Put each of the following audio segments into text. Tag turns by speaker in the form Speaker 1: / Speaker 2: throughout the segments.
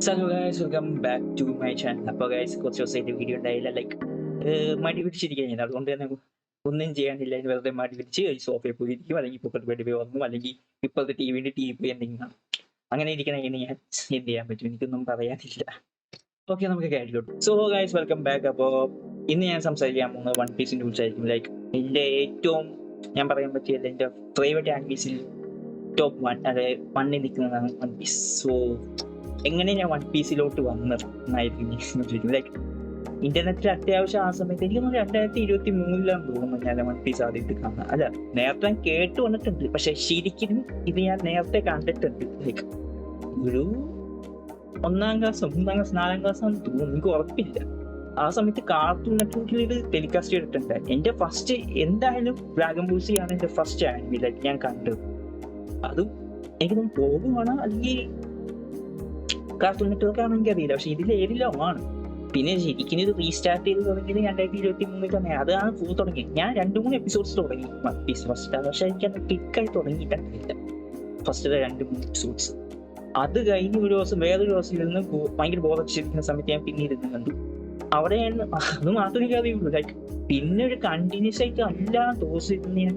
Speaker 1: Hello guys, welcome back to my channel. അപ്പോൾ guys, കുറച്ച് ദിവസമായിട്ട് വീഡിയോ ഉണ്ടായില്ല. മടി പിടിച്ചിരിക്കുകയാണ്. അതുകൊണ്ട് തന്നെ ഒന്നും ചെയ്യാനില്ല. വെറുതെ മടി പിടിച്ച് സോഫയിൽ പോയി ഇരിക്കും, അല്ലെങ്കിൽ പൊക്കത്ത് ബെഡ് പോയി ഉറങ്ങും, അല്ലെങ്കിൽ ഇപ്പോഴത്തെ ടി വി എന്തെങ്കിലും കാണും. അങ്ങനെ ഇരിക്കണ ഞാൻ എന്ത് ചെയ്യാൻ പറ്റും? എനിക്കൊന്നും പറയാനില്ല. ഓക്കെ, നമുക്ക് കാര്യത്തിലോട്ട്. So guys, welcome back. അപ്പോൾ ഇന്ന് ഞാൻ സംസാരിക്കാൻ പോകുന്നത് വൺ പീസിനെ കുറിച്ചായിരിക്കും. എൻ്റെ ഏറ്റവും ഞാൻ പറയാൻ പറ്റിയ എൻ്റെ ഫേവറേറ്റ് ആനിമീസിൽ ടോപ്പ് വൺ, അതായത് വണ്ണിൽ നിൽക്കുന്നതാണ് വൺ പീസ്. സോ എങ്ങനെ ഞാൻ വൺ പീസിലോട്ട് വന്നത് എന്നായിരിക്കും ഇന്റർനെറ്റിൽ അത്യാവശ്യം ആ സമയത്ത് എനിക്ക് 2023 തോന്നുന്നു ഞാൻ വൺ പീസ് ആദ്യമായിട്ട് കാണുന്നത്. അല്ല, നേരത്തെ ഞാൻ കേട്ട് വന്നിട്ടുണ്ട്, പക്ഷെ ശരിക്കും ഇത് ഞാൻ നേരത്തെ കണ്ടിട്ടുണ്ട്. ഒരു 1ാം ക്ലാസ് 4ാം ക്ലാസ് ആണെന്ന് തോന്നുന്നു, എനിക്ക് ഉറപ്പില്ല. ആ സമയത്ത് കാർട്ടൂൺ നെറ്റ്വർക്കിൽ ഇത് ടെലികാസ്റ്റ് ചെയ്തിട്ടുണ്ട്. എന്റെ ഫസ്റ്റ് എന്തായാലും ഡ്രാഗൺ ബോൾ സി ആണ് എന്റെ ഫസ്റ്റ് ആനിമി ഞാൻ കണ്ടത്. അതും എനിക്ക് പോകുവാണ്, അല്ലെങ്കിൽ കാർട്ടൂൺ നെറ്റ്വർക്ക് ആണെങ്കിൽ അറിയില്ല, പക്ഷെ ഇതിൽ ഏതിലോ ആണ്. പിന്നെ ശരിക്കും ഇത് റീസ്റ്റാർട്ട് ചെയ്ത് തുടങ്ങിയത് 2023 തന്നെ. അതാണ് ഫുൾ തുടങ്ങിയത്. ഞാൻ 2-3 എപ്പിസോഡ്സ് തുടങ്ങി വൺ പീസ് ഫസ്റ്റ്, പക്ഷെ എനിക്കത് ക്ലിക്കായി തുടങ്ങിയിട്ടില്ല ഫസ്റ്റ് 2-3 എപ്പിസോഡ്സ്. അത് കഴിഞ്ഞ് ഒരു ദിവസം വേറൊരു ദിവസം ഇരുന്ന് ഭയങ്കര ബോറടിച്ചിരിക്കുന്ന സമയത്ത് ഞാൻ പിന്നെ ഇരുന്ന് കണ്ടു. അവിടെയാണ് അത് മാത്രമേ എനിക്ക് അറിയുള്ളൂ. പിന്നെ ഒരു കണ്ടിന്യൂസ് ആയിട്ട് എല്ലാ ദിവസവും ഇരുന്ന് ഞാൻ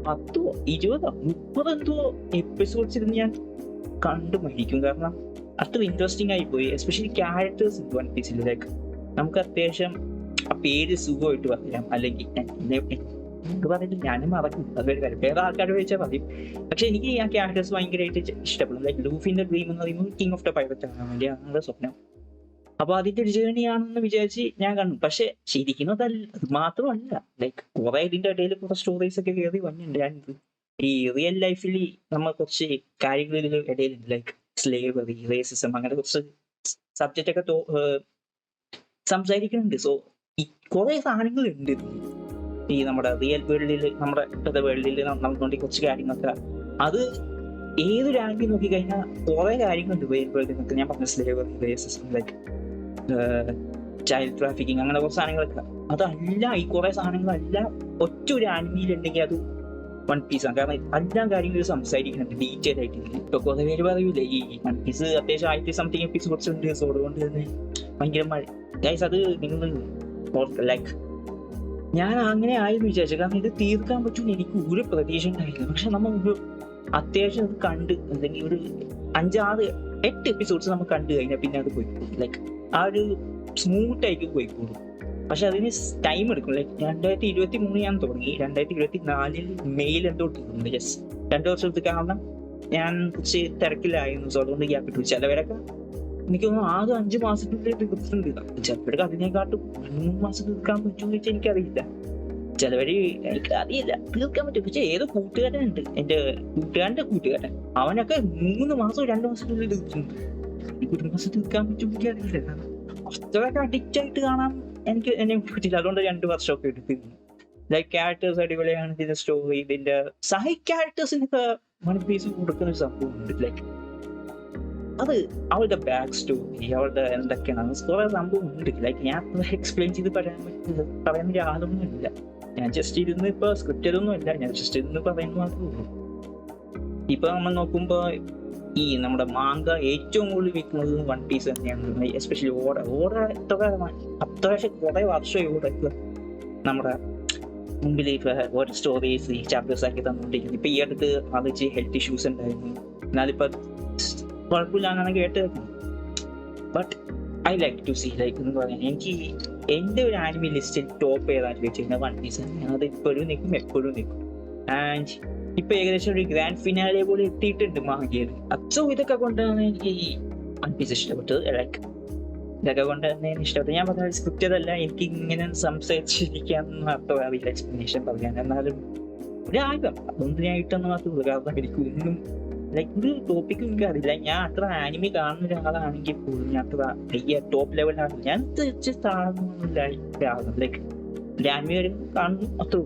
Speaker 1: 10, 20, 30 എന്തോ എപ്പിസോഡ്സ് ഇരുന്ന് ഞാൻ കണ്ടു മരിക്കും. കാരണം അത്ര ഇൻട്രസ്റ്റിംഗ് ആയി പോയി. എസ്പെഷ്യലി ക്യാരക്ടേഴ്സ് വൺ പീസിൽ നമുക്ക് അത്യാവശ്യം ആ പേര് സുഖമായിട്ട് പറയാം, അല്ലെങ്കിൽ പറഞ്ഞിട്ട് ഞാനും മറക്കും. അതൊരു കാര്യം, വേറെ ആൾക്കാർ ചോദിച്ചാൽ പറയും. പക്ഷെ എനിക്ക് ആ ക്യാരക്ടേഴ്സ് ഭയങ്കരമായിട്ട് ഇഷ്ടപ്പെടും. ലൂഫിന്റെ ഡ്രീം എന്ന് പറയുമ്പോൾ കിങ് ഓഫ് ദ പൈററ്റ് ആകാൻ വേണ്ടി ആണ് സ്വപ്നം. അപ്പൊ അതിന്റെ ഒരു ജേണി ആണെന്ന് വിചാരിച്ച് ഞാൻ കണ്ടു. പക്ഷെ ശരിക്കും അത് മാത്രമല്ല, കുറെ ഇതിന്റെ ഇടയിൽ കുറെ സ്റ്റോറീസ് ഒക്കെ കയറി വന്നിട്ടുണ്ട്. ഈ റിയൽ ലൈഫിൽ നമ്മൾ കുറച്ച് കാര്യങ്ങളിൽ ഇടയിലുണ്ട്, സ്ലേവറി, റേസിസം, അങ്ങനെ കുറച്ച് സബ്ജക്റ്റ് ഒക്കെ സംസാരിക്കുന്നുണ്ട്. സോ ഈ കുറെ സാധനങ്ങളുണ്ട് ഈ നമ്മുടെ റിയൽ വേൾഡിൽ, നമ്മുടെ വേൾഡിൽ നടന്നുകൊണ്ട് കുറച്ച് കാര്യങ്ങളൊക്കെ. അത് ഏതൊരു ആംഗിൾ നോക്കി കഴിഞ്ഞാൽ കുറെ കാര്യങ്ങളുണ്ട് റിയൽ വേൾഡിൽ നിന്നൊക്കെ. ഞാൻ പറഞ്ഞ സ്ലേവറി, റേസിസം, ചൈൽഡ് ട്രാഫിക്കിങ്, അങ്ങനെ കുറച്ച് സാധനങ്ങളൊക്കെ. അതല്ല, ഈ കുറെ സാധനങ്ങളെല്ലാം ഒറ്റ ഒരു ആനിമിയിലുണ്ടെങ്കിൽ അത് വൺ പീസ് ആണ്. കാരണം എല്ലാ കാര്യങ്ങളും സംസാരിക്കുന്നുണ്ട് ഡീറ്റെയിൽ ആയിട്ട്. ഇപ്പൊ കുറെ പേര് പറയൂലേ ഈ വൺ പീസ് അത്യാവശ്യം 1000 എപ്പിസോഡ്സ് ഉണ്ട്, സോ അതുകൊണ്ട് തന്നെ ഭയങ്കര മഴ. ഗൈസ്, അത് നിങ്ങൾ ഞാൻ അങ്ങനെ ആയെന്ന് വിചാരിച്ചു. കാരണം ഇത് തീർക്കാൻ പറ്റുമെന്ന് എനിക്ക് ഒരു പ്രതീക്ഷ ഉണ്ടായില്ല. പക്ഷെ നമ്മൾ ഒരു അത്യാവശ്യം അത് കണ്ട്, അല്ലെങ്കിൽ ഒരു 5, 6, 8 എപ്പിസോഡ്സ് നമ്മൾ കണ്ടു കഴിഞ്ഞാൽ പിന്നെ അത് പോയിക്കോളും. ആ ഒരു സ്മൂത്ത് ആയിട്ട് പോയിക്കോളും. പക്ഷെ അതിന് ടൈം എടുക്കും. 2023 ഞാൻ തുടങ്ങി, 2024 മെയിൽ എന്തോ തോന്നുന്നു. 2 വർഷം എടുത്ത്. കാരണം ഞാൻ കുറച്ച് തിരക്കിലായിരുന്നു, സോ അതുകൊണ്ട് ഗ്യാപ്പ് ഇട്ടു. ചിലവരൊക്കെ എനിക്ക് തോന്നുന്നു ആകെ 5 മാസത്തിനുള്ളിൽ തീർത്തിട്ടുണ്ട്. ചിലവർക്ക് അതിനെക്കാട്ടും 3 മാസം തീർക്കാൻ പറ്റുമെന്ന് വെച്ചാൽ എനിക്കറിയില്ല. ചിലവര് എനിക്ക് അറിയില്ല തീർക്കാൻ പറ്റും. പക്ഷെ ഏതോ കൂട്ടുകാരനുണ്ട്, എന്റെ കൂട്ടുകാരൻ, അവനൊക്കെ 3 മാസം 2 മാസത്തിനുള്ളിൽ തീർത്തിട്ടുണ്ട്. എനിക്ക് 1 മാസം തീർക്കാൻ പറ്റും എനിക്കറിയില്ല. കാരണം അത്രയൊക്കെ അഡിക്റ്റ് ആയിട്ട് കാണാൻ എന്നെ പറ്റില്ല. അതുകൊണ്ട് 2 വർഷമൊക്കെ എടുത്തിരുന്നു. ക്യാരക്ടേഴ്സ് അടിപൊളിയാണ്, ഇതിന്റെ സ്റ്റോറി, ഇതിന്റെ ക്യാരക്ടേഴ്സിനൊക്കെ വൺ പീസ് കൊടുക്കുന്ന ഒരു സംഭവമുണ്ട്. അത് അവളുടെ ബാക്ക് സ്റ്റോറി, അവളുടെ എന്തൊക്കെയാണ് കുറെ സംഭവം ഉണ്ട്. ഞാൻ എക്സ്പ്ലെയിൻ ചെയ്ത് പറയാൻ ആളൊന്നും ഇല്ല. ഞാൻ ജസ്റ്റ് ഇരുന്ന് ഇപ്പൊ സ്ക്രിപ്റ്റ് ഇതൊന്നും ഇല്ല, ഞാൻ ജസ്റ്റ് ഇരുന്ന് പറയുന്ന മാത്രമേ ഉള്ളൂ. ഇപ്പൊ നമ്മൾ നോക്കുമ്പോ ഈ നമ്മുടെ മാങ്ക ഏറ്റവും കൂടുതൽ വിൽക്കുന്നത് വൺ പീസ് തന്നെയാണ്. എസ്പെഷ്യലി ഓട അത്യാവശ്യം കുറെ വർഷം ഓടെ നമ്മുടെ മുമ്പിൽ ഓരോ സ്റ്റോറീസ്, ഈ ചാപ്റ്റേഴ്സ് ആക്കി തന്നുകൊണ്ടിരിക്കുന്നു. ഇപ്പൊ ഈ അടുത്ത് ആലോചിച്ച് ഹെൽത്ത് ഇഷ്യൂസ് ഉണ്ടായിരുന്നു, എന്നാലിപ്പോ കുഴപ്പമില്ലാന്നാണ് കേട്ടത്. But I like to see എന്ന് പറയാൻ എനിക്ക് എന്റെ ഒരു ആനിമി ലിസ്റ്റിൽ ടോപ്പ് ഏതാണെന്ന് വെച്ചിരുന്നത് വൺ പീസ് ആണ്. അത് ഇപ്പോഴും നിൽക്കും, എപ്പോഴും നിൽക്കും. ആൻഡ് ഇപ്പൊ ഏകദേശം ഒരു ഗ്രാൻഡ് ഫിനാലെ പോലെ എത്തിയിട്ടുണ്ട് മാഗിയത്. സോ ഇതൊക്കെ കൊണ്ടാണ് എനിക്ക് ഈ വൺ പീസ് ഇഷ്ടപ്പെട്ടത്. ഇതൊക്കെ കൊണ്ട് തന്നെ ഇഷ്ടപ്പെട്ടു. ഞാൻ പറഞ്ഞ സ്ക്രിപ്റ്റ് അതല്ല, എനിക്ക് ഇങ്ങനെ സംസാരിച്ചിരിക്കാന്ന് മാത്രമേ അറിയില്ല എക്സ്പ്ലനേഷൻ പറയാൻ. എന്നാലും ഒരു ആഗ്രഹം അതൊന്നും ഞാൻ ഇട്ടെന്ന് മാത്രമേ ഉള്ളൂ. കാരണം എനിക്ക് ഒന്നും ഒരു ടോപ്പിക്കും എനിക്ക് അറിയില്ല. ഞാൻ അത്ര ആനിമി കാണുന്ന ഒരാളാണെങ്കിൽ പോലും ഞാൻ അത്ര വലിയ ടോപ്പ് ലെവലാണ്. ഞാൻ താഴ്ന്നില്ല ഒരാളാണ്. ഒരു ആനിമി വരെ കാണുന്നു അത്ര.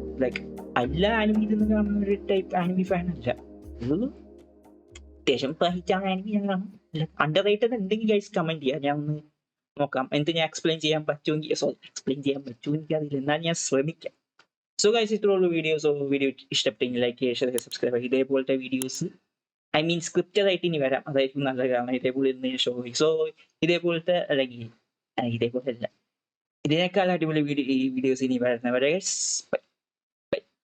Speaker 1: എല്ലാ ആനിമിയിൽ നിന്ന് കാണുന്ന ഒരു ടൈപ്പ് ആനിമി ഫാൻ അല്ല. ഒരു അത്യാവശ്യം ഹിറ്റാണ് ആനിമി ഞാൻ കാണും. അണ്ടർ റേറ്റഡ് ഉണ്ടെങ്കിൽ ഗൈസ് കമന്റ് ചെയ്യാം, ഞാൻ ഒന്ന് നോക്കാം. ഞാൻ എക്സ്പ്ലെയിൻ ചെയ്യാൻ പറ്റുമെങ്കിൽ അറിയില്ല, എന്നാൽ ഞാൻ ശ്രമിക്കാം. സോ ഗൈസ്, ഇത്രയുള്ള വീഡിയോ. വീഡിയോ ഇഷ്ടപ്പെട്ടെങ്കിൽ ലൈക്ക് ചെയ്യുക, ഷെയർ ചെയ്യുക, സബ്സ്ക്രൈബ് ചെയ്യുക. ഇതേപോലത്തെ വീഡിയോസ് ഐ മീൻ സ്ക്രിപ്റ്റഡ് ആയിട്ട് ഇനി വരാം, അതായിരിക്കും നല്ലത്. കാരണം ഇതേപോലെ ഇരുന്ന് ഷോ സോ ഇതേപോലത്തെ അല്ലെങ്കിൽ ഇതേപോലെ അല്ല, ഇതിനേക്കാൾ അടിപൊളി വീഡിയോസ് ഇനി വരുന്നവരെ